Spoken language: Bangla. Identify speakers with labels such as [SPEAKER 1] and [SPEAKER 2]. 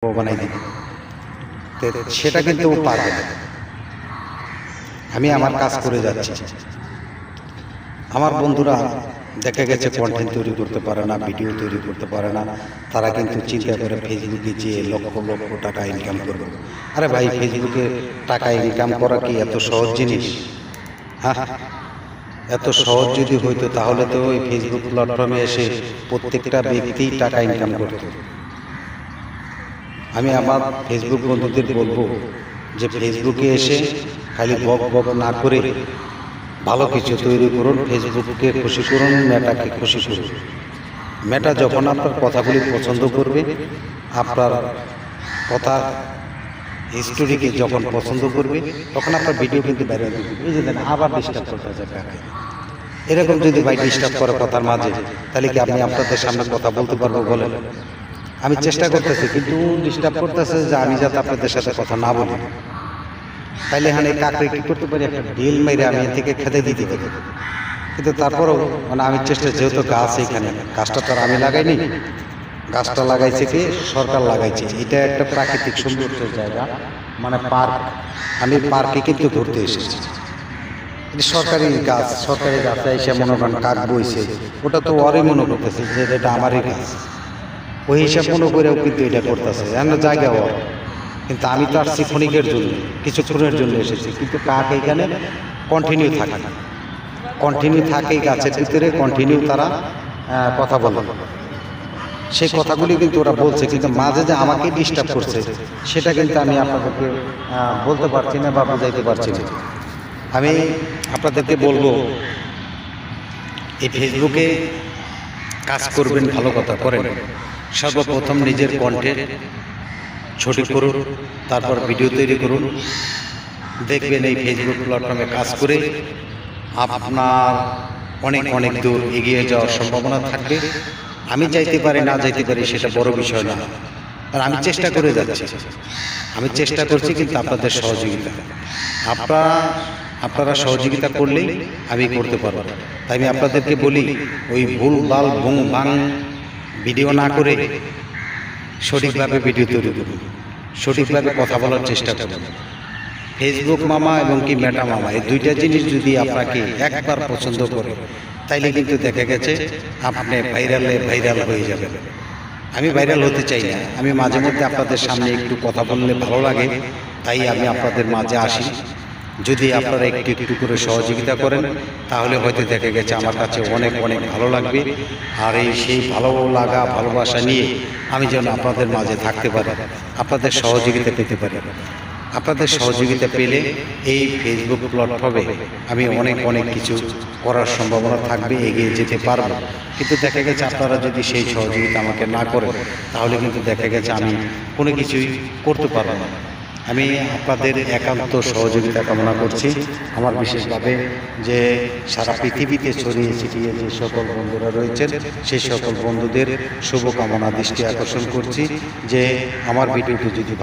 [SPEAKER 1] বানাই দিই, সেটা কিন্তু ও পারবে না। আমি আমার কাজ করে যাচ্ছি। আমার বন্ধুরা দেখা গেছে কন্টেন্ট তৈরি করতে পারে না, ভিডিও তৈরি করতে পারে না, তারা কিন্তু চিন্তা করে ফেসবুকে যে লক্ষ লক্ষ টাকা ইনকাম করবে। আরে ভাই, ফেসবুকে টাকা ইনকাম করা কি এত সহজ জিনিস? হ্যাঁ, এত সহজ যদি হইতো তাহলে তো ওই ফেসবুক প্ল্যাটফর্মে এসে প্রত্যেকটা ব্যক্তি টাকা ইনকাম করত। আমি আমার ফেসবুক বন্ধুদের বলবো যে ফেসবুকে এসে খালি বক বক না করে ভালো কিছু তৈরি করুন, ফেসবুককে খুশি করুন, মেটাকে খুশি করুন। মেটা যখন আপনার কথাগুলি পছন্দ করবে, আপনার কথা হিস্টোরিকে যখন পছন্দ করবে, তখন আপনার ভিডিও কিন্তু বাইরে দিবে। এই যে দেন আবার ডিস্টার্ব করতে যায় কাকে। এরকম যদি ভাই ডিস্টার্ব করে কথার মাঝে, তাহলে কি আমি আপনাদের সামনে কথা বলতে পারবো বলেন? আমি চেষ্টা করতেছি, কিন্তু ডিস্টার্ব করতেছে যে আমি যাতে আপনাদের সাথে কথা না বলি। তাইলে হ্যাঁ, কাকরে কি করতে পারি, একটা ডিল মেরে আমি এর থেকে খেতে দিতে পারি। কিন্তু তারপরেও মানে আমি চেষ্টা, যেহেতু গাছ এখানে, গাছটা তো আর আমি লাগাইনি, গাছটা লাগাইছে কি সরকার লাগাইছে। এটা একটা প্রাকৃতিক সৌন্দর্যের জায়গা, মানে পার্ক। আমি পার্কে কিন্তু ঘুরতে এসেছি। সরকারি গাছ, সরকারি গাছে এসে মনে করেন কাক বইছে, ওটা তো ওরই মনে করতেছে যে এটা আমারই গাছ, ওই হিসাব মনে করেও কিন্তু এটা করতেছে। জায়গা ওর, কিন্তু আমি তো আসছি ক্ষণিকের জন্য, কিছুক্ষণের জন্য এসেছি। কিন্তু কাক এখানে কন্টিনিউ থাকে না, কন্টিনিউ থাকে গাছের ভিতরে, কন্টিনিউ তারা কথা বলে। সেই কথাগুলি কিন্তু ওরা বলছে, কিন্তু মাঝে যে আমাকে ডিস্টার্ব করছে সেটা কিন্তু আমি আপনাদেরকে বলতে পারছি না বা বুঝাইতে পারছি না। আমি আপনাদেরকে বলবো, এই ফেসবুকে কাজ করবেন, ভালো কথা করেন। সর্বপ্রথম নিজের কন্টেন্ট ছবি করুন, তারপর ভিডিও তৈরি করুন। দেখবেন এই ফেসবুক প্ল্যাটফর্মে কাজ করে আপনার অনেক অনেক দূর এগিয়ে যাওয়ার সম্ভাবনা থাকবে। আমি যাইতে পারি না যাইতে পারি সেটা বড় বিষয় না, আর আমি চেষ্টা করে যাচ্ছি, আমি চেষ্টা করছি, কিন্তু আপনাদের সহযোগিতা, আপনারা সহযোগিতা করলেই আমি করতে পারবো। তাই আমি আপনাদেরকে বলি, ওই ভুল ভাল ভুং ভাং ভিডিও না করে সঠিকভাবে ভিডিও তৈরি করুন, সঠিকভাবে কথা বলার চেষ্টা করুন। ফেসবুক মামা এবং কি মেটা মামা, এই দুইটা জিনিস যদি আপনাকে একবার পছন্দ করে, তাইলে কিন্তু দেখা গেছে আপনি ভাইরাল হয়ে যাবেন। আমি ভাইরাল হতে চাই না, আমি মাঝে মধ্যে আপনাদের সামনে একটু কথা বললে ভালো লাগে, তাই আমি আপনাদের মাঝে আসি। যদি আপনারা একটু একটু করে সহযোগিতা করেন, তাহলে হয়তো দেখা গেছে আমার কাছে অনেক অনেক ভালো লাগবে। আর এই সেই ভালো লাগা ভালোবাসা নিয়ে আমি যেন আপনাদের মাঝে থাকতে পারি, আপনাদের সহযোগিতা পেতে পারি। আপনাদের সহযোগিতা পেলে এই ফেসবুক প্ল্যাটফর্মে আমি অনেক অনেক কিছু করার সম্ভাবনা থাকবে, এগিয়ে যেতে পারবো। কিন্তু দেখা গেছে আপনারা যদি সেই সহযোগিতা আমাকে না করেন, তাহলে কিন্তু দেখা গেছে আমি কোনো কিছুই করতে পারবো না। আমি আপনাদের একান্ত সহযোগিতা কামনা করছি। আমার বিশেষভাবে যে সারা পৃথিবীতে ছড়িয়ে ছিটিয়ে যে সকল বন্ধুরা রয়েছেন, সেই সকল বন্ধুদের শুভকামনা দৃষ্টি আকর্ষণ করছি যে আমার ভিডিওটি যদি